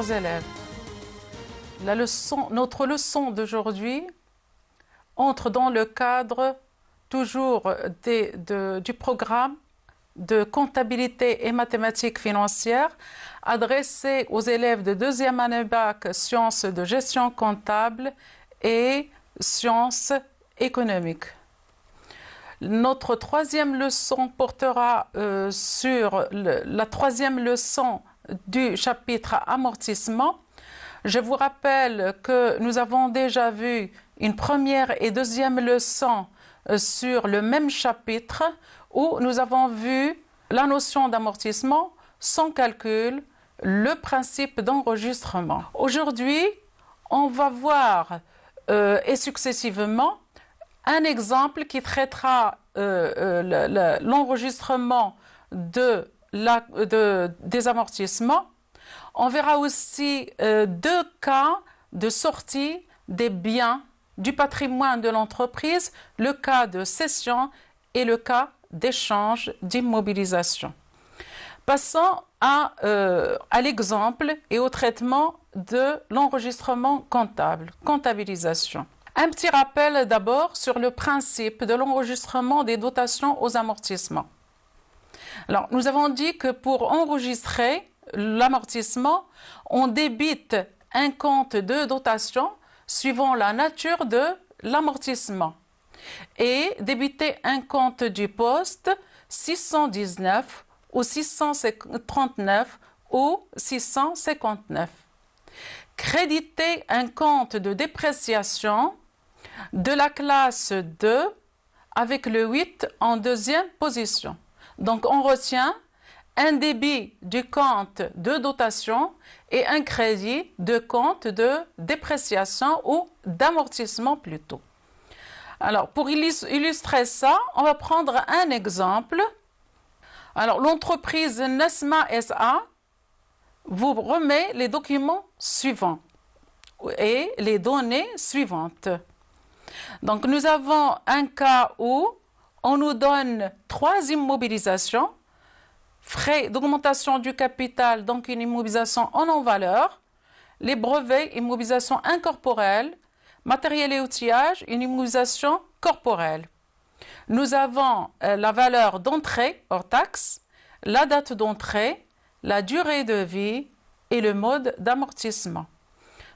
chers élèves, notre leçon d'aujourd'hui entre dans le cadre toujours du programme de comptabilité et mathématiques financières adressé aux élèves de deuxième année bac sciences de gestion comptable et sciences économiques. Notre troisième leçon portera sur la troisième leçon du chapitre amortissement. Je vous rappelle que nous avons déjà vu une première et deuxième leçon sur le même chapitre où nous avons vu la notion d'amortissement, son calcul, le principe d'enregistrement. Aujourd'hui, on va voir et successivement un exemple qui traitera l'enregistrement des amortissements. On verra aussi deux cas de sortie des biens du patrimoine de l'entreprise, le cas de cession et le cas d'échange d'immobilisation. Passons à l'exemple et au traitement de l'enregistrement comptable, comptabilisation. Un petit rappel d'abord sur le principe de l'enregistrement des dotations aux amortissements. Alors, nous avons dit que pour enregistrer l'amortissement, on débite un compte de dotation suivant la nature de l'amortissement et débiter un compte du poste 619 ou 639 ou 659. Créditer un compte de dépréciation de la classe 2 avec le 8 en deuxième position. Donc, on retient un débit du compte de dotation et un crédit de compte de dépréciation ou d'amortissement plutôt. Alors, pour illustrer ça, on va prendre un exemple. Alors, l'entreprise Nesma SA vous remet les documents suivants et les données suivantes. Donc, nous avons un cas où on nous donne 3 immobilisations, frais d'augmentation du capital, donc une immobilisation en non-valeur, les brevets, immobilisation incorporelle, matériel et outillage, une immobilisation corporelle. Nous avons la valeur d'entrée hors taxe, la date d'entrée, la durée de vie et le mode d'amortissement.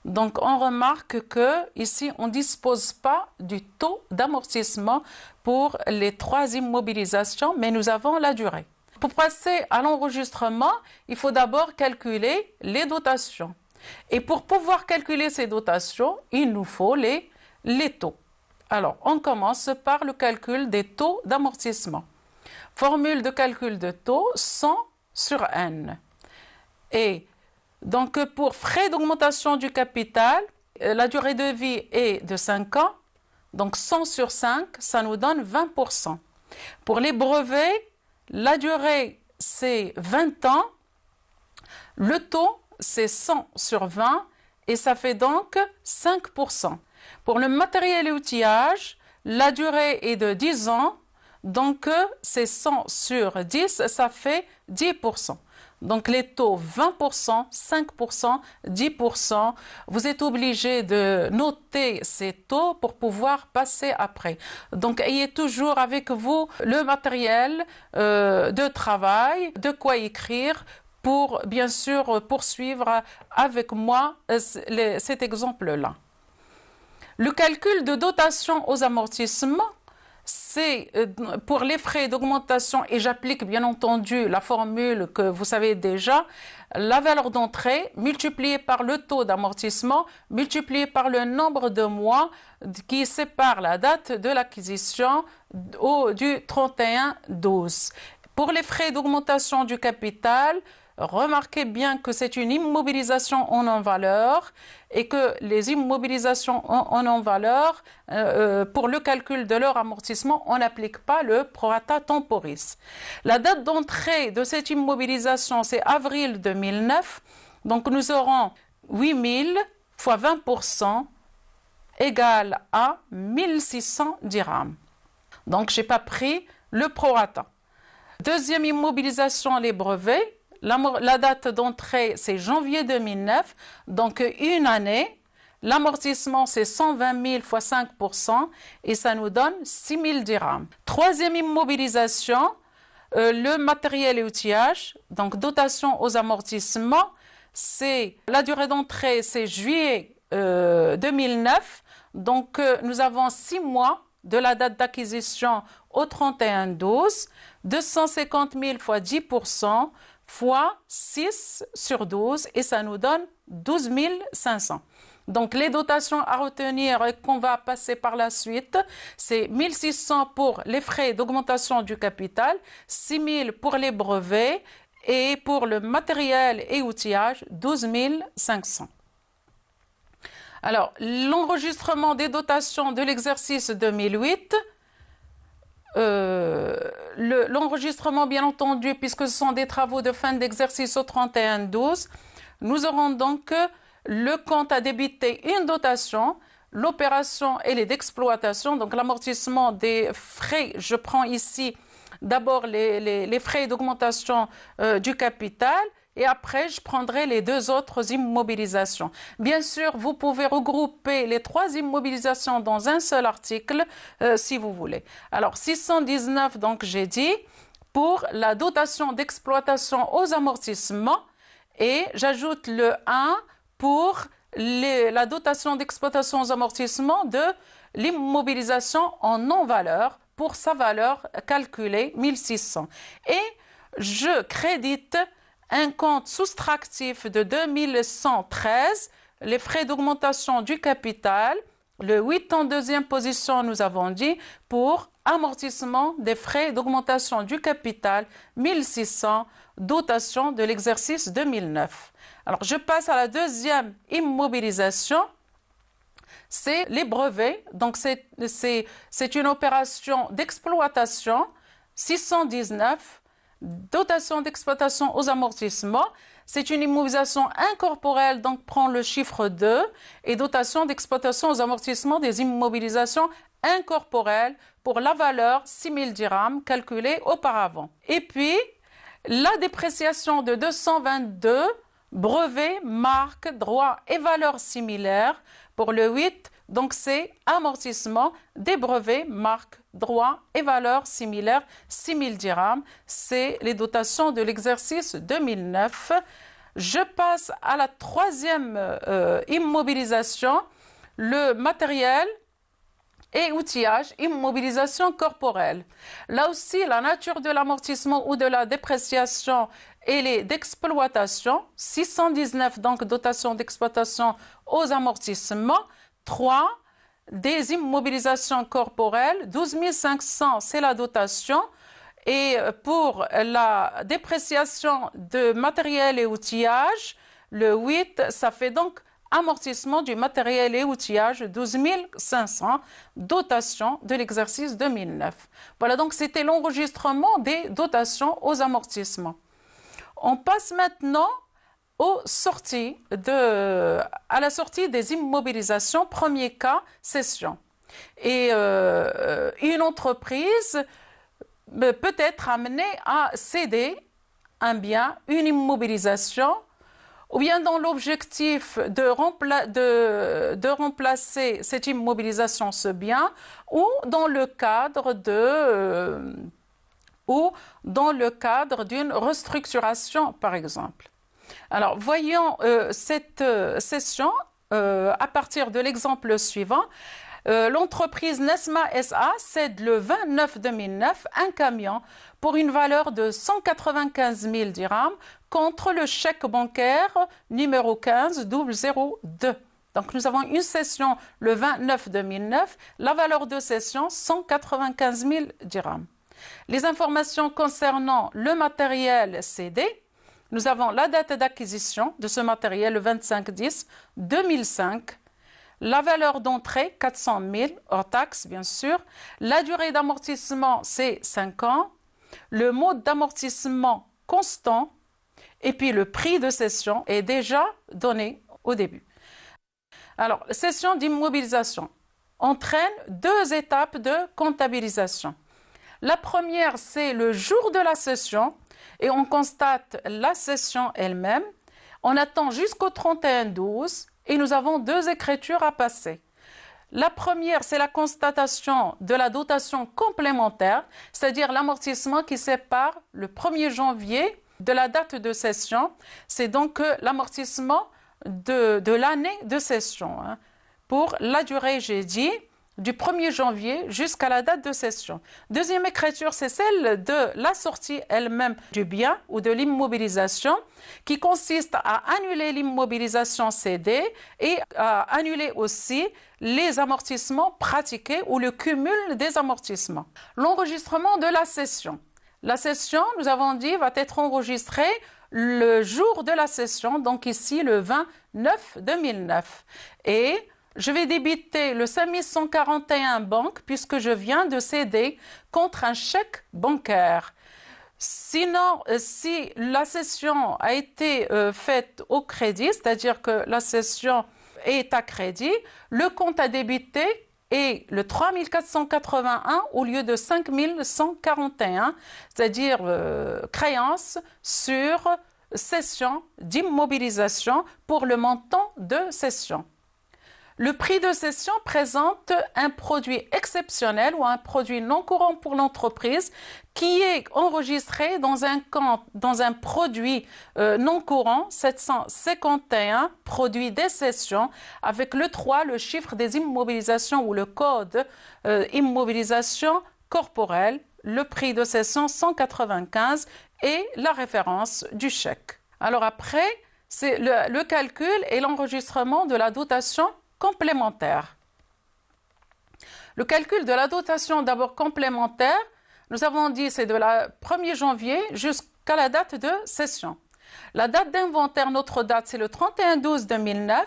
Donc, on remarque que ici, on ne dispose pas du taux d'amortissement pour les 3 immobilisations, mais nous avons la durée. Pour passer à l'enregistrement, il faut d'abord calculer les dotations. Et pour pouvoir calculer ces dotations, il nous faut les taux. Alors, on commence par le calcul des taux d'amortissement. Formule de calcul de taux 100 sur N. Et donc, pour frais d'augmentation du capital, la durée de vie est de 5 ans. Donc, 100 sur 5, ça nous donne 20%. Pour les brevets, la durée, c'est 20 ans. Le taux, c'est 100 sur 20 et ça fait donc 5%. Pour le matériel et outillage, la durée est de 10 ans. Donc, c'est 100 sur 10, ça fait 10%. Donc, les taux 20%, 5%, 10%, vous êtes obligé de noter ces taux pour pouvoir passer après. Donc, ayez toujours avec vous le matériel de travail, de quoi écrire pour, bien sûr, poursuivre avec moi cet exemple-là. Le calcul de dotation aux amortissements, c'est pour les frais d'augmentation, et j'applique bien entendu la formule que vous savez déjà, la valeur d'entrée multipliée par le taux d'amortissement, multipliée par le nombre de mois qui sépare la date de l'acquisition du 31/12. Pour les frais d'augmentation du capital, remarquez bien que c'est une immobilisation en non-valeur et que les immobilisations en non-valeur, pour le calcul de leur amortissement, on n'applique pas le prorata temporis. La date d'entrée de cette immobilisation, c'est avril 2009. Donc, nous aurons 8000 fois 20% égale à 1600 dirhams. Donc, je n'ai pas pris le prorata. Deuxième immobilisation, les brevets. La date d'entrée, c'est janvier 2009, donc une année. L'amortissement, c'est 120 000 fois 5% et ça nous donne 6 000 dirhams. Troisième immobilisation, le matériel et outillage, donc dotation aux amortissements, c'est la durée d'entrée, c'est juillet 2009, donc nous avons 6 mois de la date d'acquisition au 31/12, 250 000 fois 10% fois 6 sur 12 et ça nous donne 12 500. Donc, les dotations à retenir qu'on va passer par la suite, c'est 1 600 pour les frais d'augmentation du capital, 6 000 pour les brevets et pour le matériel et outillage, 12 500. Alors, l'enregistrement des dotations de l'exercice 2008, l'enregistrement bien entendu, puisque ce sont des travaux de fin d'exercice au 31/12, nous aurons donc le compte à débiter une dotation, l'opération elle est d'exploitation, donc l'amortissement des frais, je prends ici d'abord les frais d'augmentation du capital et après je prendrai les deux autres immobilisations. Bien sûr, vous pouvez regrouper les trois immobilisations dans un seul article si vous voulez. Alors 619, donc j'ai dit, pour la dotation d'exploitation aux amortissements et j'ajoute le 1 pour la dotation d'exploitation aux amortissements de l'immobilisation en non-valeur pour sa valeur calculée 1600. Et je crédite un compte soustractif de 2113, les frais d'augmentation du capital, le 8 en deuxième position, nous avons dit, pour amortissement des frais d'augmentation du capital 1600, dotation de l'exercice 2009. Alors, je passe à la deuxième immobilisation, c'est les brevets. Donc, c'est une opération d'exploitation, 619, dotation d'exploitation aux amortissements. C'est une immobilisation incorporelle, donc prend le chiffre 2, et dotation d'exploitation aux amortissements des immobilisations incorporelles pour la valeur 6 000 dirhams calculée auparavant. Et puis, la dépréciation de 222, brevets, marques, droits et valeurs similaires pour le 8, donc c'est amortissement des brevets, marques, droits et valeurs similaires, 6 000 dirhams, c'est les dotations de l'exercice 2009. Je passe à la troisième immobilisation, le matériel et outillage, immobilisation corporelle. Là aussi, la nature de l'amortissement ou de la dépréciation elle est d'exploitation, 619 donc dotation d'exploitation aux amortissements, 3 des immobilisations corporelles, 12 500 c'est la dotation et pour la dépréciation de matériel et outillage, le 8 ça fait donc amortissement du matériel et outillage, 12 500, dotation de l'exercice 2009. Voilà, donc c'était l'enregistrement des dotations aux amortissements. On passe maintenant à la sortie des immobilisations, premier cas, cession. Et une entreprise peut être amenée à céder un bien, une immobilisation, ou bien dans l'objectif de remplacer cette immobilisation, ce bien, ou dans le cadre d'une restructuration, par exemple. Alors, voyons cette session à partir de l'exemple suivant. L'entreprise Nesma SA cède le 29/2009 un camion pour une valeur de 195 000 dirhams contre le chèque bancaire numéro 15 002. Donc, nous avons une cession le 29/2009, la valeur de cession 195 000 dirhams. Les informations concernant le matériel cédé, nous avons la date d'acquisition de ce matériel le 25/10/2005, la valeur d'entrée 400 000 hors taxe bien sûr, la durée d'amortissement c'est 5 ans, le mode d'amortissement constant et puis le prix de cession est déjà donné au début. Alors, cession d'immobilisation entraîne deux étapes de comptabilisation. La première, c'est le jour de la cession. et on constate la cession elle-même. On attend jusqu'au 31-12 et nous avons deux écritures à passer. La première, c'est la constatation de la dotation complémentaire, c'est-à-dire l'amortissement qui sépare le 1er janvier de la date de cession. C'est donc l'amortissement de l'année de cession. Pour la durée, j'ai dit, du 1er janvier jusqu'à la date de cession. Deuxième écriture, c'est celle de la sortie elle-même du bien ou de l'immobilisation, qui consiste à annuler l'immobilisation cédée et à annuler aussi les amortissements pratiqués ou le cumul des amortissements. L'enregistrement de la cession. La cession, nous avons dit, va être enregistrée le jour de la cession, donc ici le 20-9-2009. Et je vais débiter le 5141 banque puisque je viens de céder contre un chèque bancaire. Sinon, si la cession a été faite au crédit, c'est-à-dire que la cession est à crédit, le compte à débiter est le 3481 au lieu de 5141, c'est-à-dire créance sur cession d'immobilisation pour le montant de cession. Le prix de cession présente un produit exceptionnel ou un produit non courant pour l'entreprise qui est enregistré dans un compte, dans un produit non courant 751, produit des cessions, avec le 3, le chiffre des immobilisations ou le code immobilisation corporelle, le prix de cession 195 et la référence du chèque. Alors après, c'est le calcul et l'enregistrement de la dotation complémentaire. Le calcul de la dotation d'abord complémentaire, nous avons dit c'est de la 1er janvier jusqu'à la date de cession. La date d'inventaire, notre date, c'est le 31-12-2009.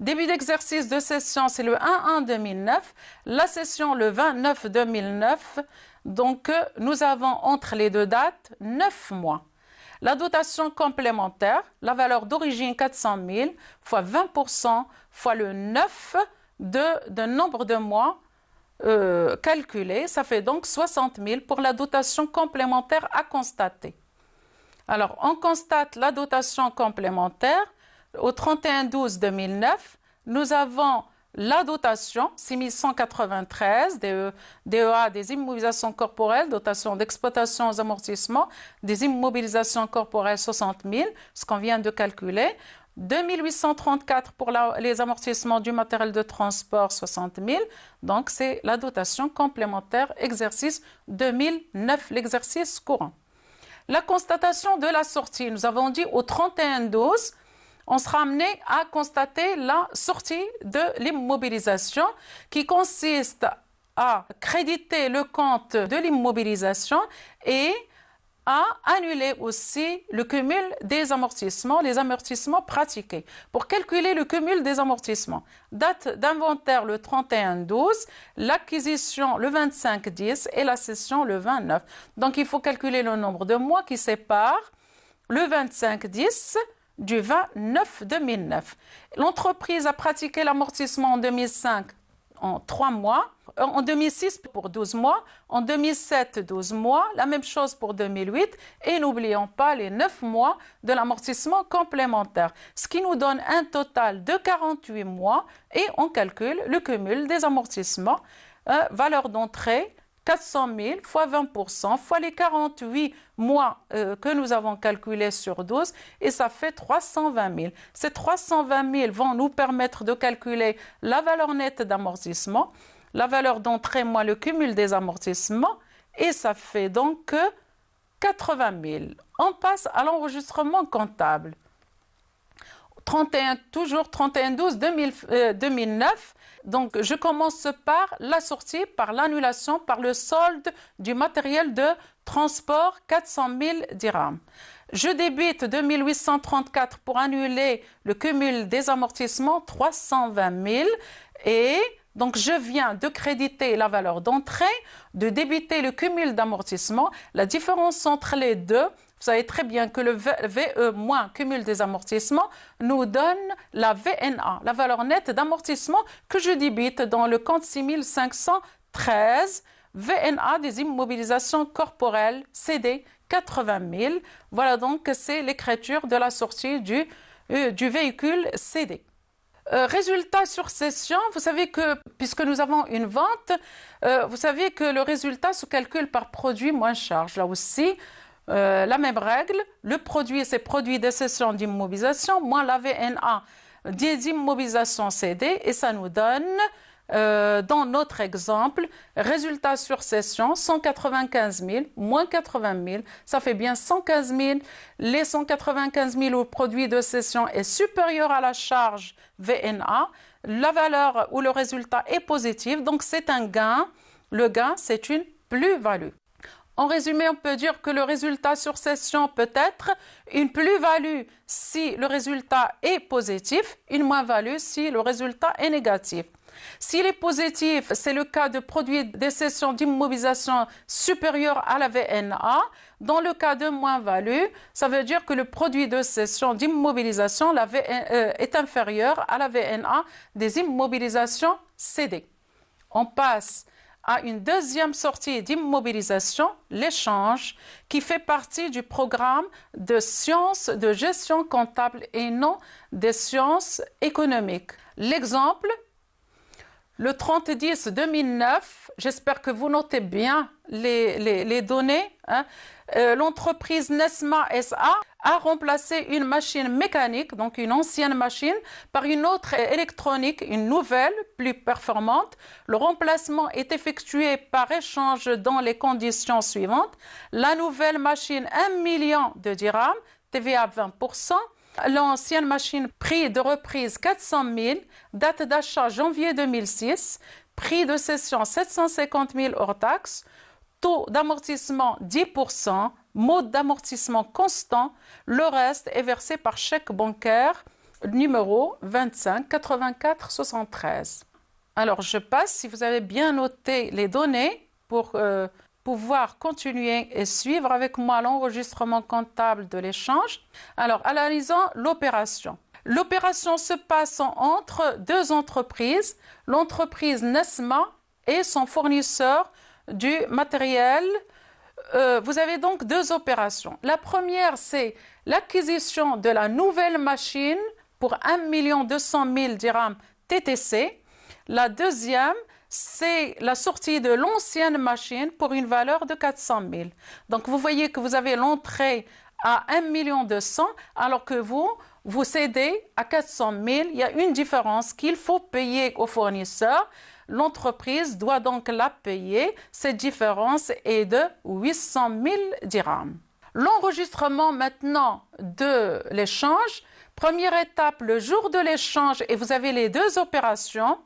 Début d'exercice de cession, c'est le 1-1-2009. La cession, le 29-2009. Donc, nous avons entre les deux dates 9 mois. La dotation complémentaire, la valeur d'origine 400 000 fois 20% fois le 9 de nombre de mois calculé, ça fait donc 60 000 pour la dotation complémentaire à constater. Alors, on constate la dotation complémentaire au 31-12-2009. Nous avons la dotation, 6193, DEA des immobilisations corporelles, dotation d'exploitation aux amortissements, des immobilisations corporelles 60 000, ce qu'on vient de calculer. 2834 pour les amortissements du matériel de transport, 60 000. Donc, c'est la dotation complémentaire exercice 2009, l'exercice courant. La constatation de la sortie, nous avons dit au 31-12, on sera amené à constater la sortie de l'immobilisation qui consiste à créditer le compte de l'immobilisation et à annuler aussi le cumul des amortissements, les amortissements pratiqués. Pour calculer le cumul des amortissements, date d'inventaire le 31-12, l'acquisition le 25-10 et la cession le 29. Donc il faut calculer le nombre de mois qui séparent le 25-10 du 29-2009. L'entreprise a pratiqué l'amortissement en 2005 en 3 mois, en 2006 pour 12 mois, en 2007 12 mois, la même chose pour 2008 et n'oublions pas les 9 mois de l'amortissement complémentaire, ce qui nous donne un total de 48 mois et on calcule le cumul des amortissements, valeur d'entrée 400 000 fois 20% fois les 48 mois que nous avons calculés sur 12 et ça fait 320 000. Ces 320 000 vont nous permettre de calculer la valeur nette d'amortissement, la valeur d'entrée moins le cumul des amortissements et ça fait donc 80 000. On passe à l'enregistrement comptable. Toujours 31-12-2009. Donc, je commence par la sortie, par l'annulation, par le solde du matériel de transport 400 000 dirhams. Je débite 2834 pour annuler le cumul des amortissements 320 000 et donc je viens de créditer la valeur d'entrée, de débiter le cumul d'amortissement. La différence entre les deux, vous savez très bien que le VE moins cumul des amortissements nous donne la VNA, la valeur nette d'amortissement que je débite dans le compte 6513, VNA des immobilisations corporelles cédées 80 000. Voilà donc, c'est l'écriture de la sortie du véhicule cédé. Résultat sur cession, vous savez que, puisque nous avons une vente, vous savez que le résultat se calcule par produit moins charge. Là aussi, la même règle, le produit, c'est produit de cession d'immobilisation, moins la VNA des immobilisations cédées, et ça nous donne, dans notre exemple, résultat sur cession, 195 000, moins 80 000, ça fait bien 115 000. Les 195 000 au produit de cession est supérieur à la charge VNA. La valeur ou le résultat est positif, donc c'est un gain. Le gain, c'est une plus-value. En résumé, on peut dire que le résultat sur cession peut être une plus-value si le résultat est positif, une moins-value si le résultat est négatif. S'il est positif, c'est le cas de produit de cession d'immobilisation supérieur à la VNA. Dans le cas de moins-value, ça veut dire que le produit de cession d'immobilisation est inférieur à la VNA des immobilisations cédées. On passe à une deuxième sortie d'immobilisation, l'échange, qui fait partie du programme de sciences de gestion comptable et non des sciences économiques. L'exemple, le 30-10-2009, j'espère que vous notez bien les données. L'entreprise Nesma SA a remplacé une machine mécanique, donc une ancienne machine, par une autre électronique, une nouvelle, plus performante. Le remplacement est effectué par échange dans les conditions suivantes. La nouvelle machine, 1 million de dirhams, TVA 20%. L'ancienne machine, prix de reprise 400 000, date d'achat janvier 2006, prix de cession 750 000 hors taxes, taux d'amortissement 10%, mode d'amortissement constant, le reste est versé par chèque bancaire, numéro 25 84 73. Alors je passe, si vous avez bien noté les données pour pouvoir continuer et suivre avec moi l'enregistrement comptable de l'échange. Alors, analysons l'opération. L'opération se passe entre deux entreprises, l'entreprise Nesma et son fournisseur du matériel. Vous avez donc deux opérations. La première, c'est l'acquisition de la nouvelle machine pour 1 200 000 dirhams TTC. La deuxième, c'est la sortie de l'ancienne machine pour une valeur de 400 000. Donc, vous voyez que vous avez l'entrée à 1 200 000, alors que vous cédez à 400 000. Il y a une différence qu'il faut payer au fournisseur. L'entreprise doit donc la payer. Cette différence est de 800 000 dirhams. L'enregistrement maintenant de l'échange. Première étape, le jour de l'échange, et vous avez les deux opérations.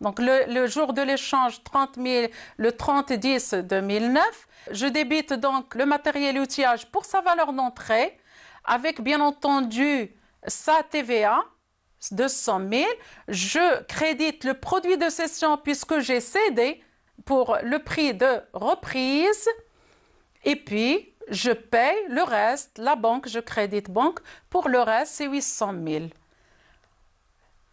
Donc, le jour de l'échange, 30 000, le 30-10-2009. Je débite donc le matériel et outillage pour sa valeur d'entrée, avec bien entendu sa TVA, 200 000. Je crédite le produit de cession puisque j'ai cédé pour le prix de reprise. Et puis, je paye le reste, la banque, je crédite banque. Pour le reste, c'est 800 000.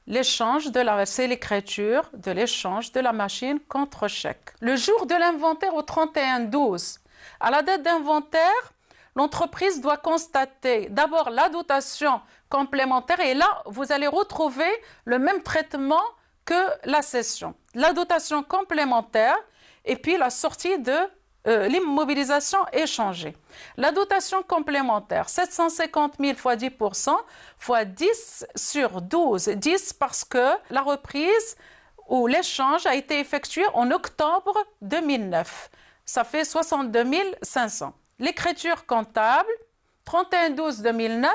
L'échange c'est l'écriture de l'échange de la machine contre chèque. Le jour de l'inventaire au 31-12, à la date d'inventaire, l'entreprise doit constater d'abord la dotation complémentaire et là, vous allez retrouver le même traitement que la cession. La dotation complémentaire et puis la sortie de l'immobilisation échangée. La dotation complémentaire, 750 000 fois 10%, fois 10 sur 12. 10 parce que la reprise ou l'échange a été effectué en octobre 2009. Ça fait 62 500. L'écriture comptable, 31-12-2009,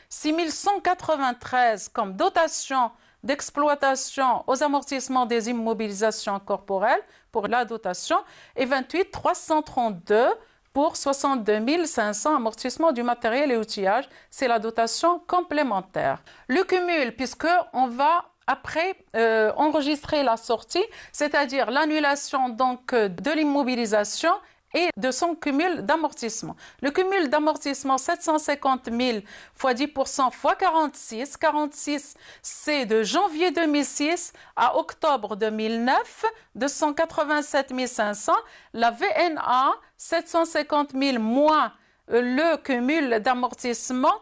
6 193 comme dotation d'exploitation aux amortissements des immobilisations corporelles pour la dotation et 28 332 pour 62 500 amortissements du matériel et outillage. C'est la dotation complémentaire. Le cumul, puisqu'on va après enregistrer la sortie, c'est-à-dire l'annulation donc de l'immobilisation et de son cumul d'amortissement. Le cumul d'amortissement, 750 000 fois 10% fois 46. 46, c'est de janvier 2006 à octobre 2009, 287 500. La VNA, 750 000 moins le cumul d'amortissement,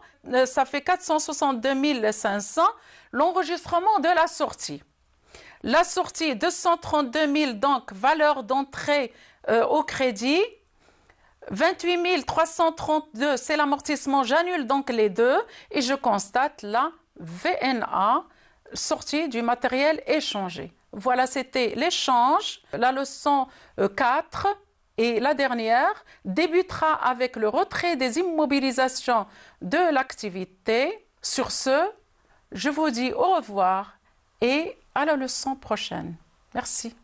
ça fait 462 500, l'enregistrement de la sortie. La sortie, 232 000, donc valeur d'entrée au crédit. 28 332, c'est l'amortissement, j'annule donc les deux et je constate la VNA, sortie du matériel échangé. Voilà, c'était l'échange, la leçon 4. Et la dernière débutera avec le retrait des immobilisations de l'activité. Sur ce, je vous dis au revoir et à la leçon prochaine. Merci.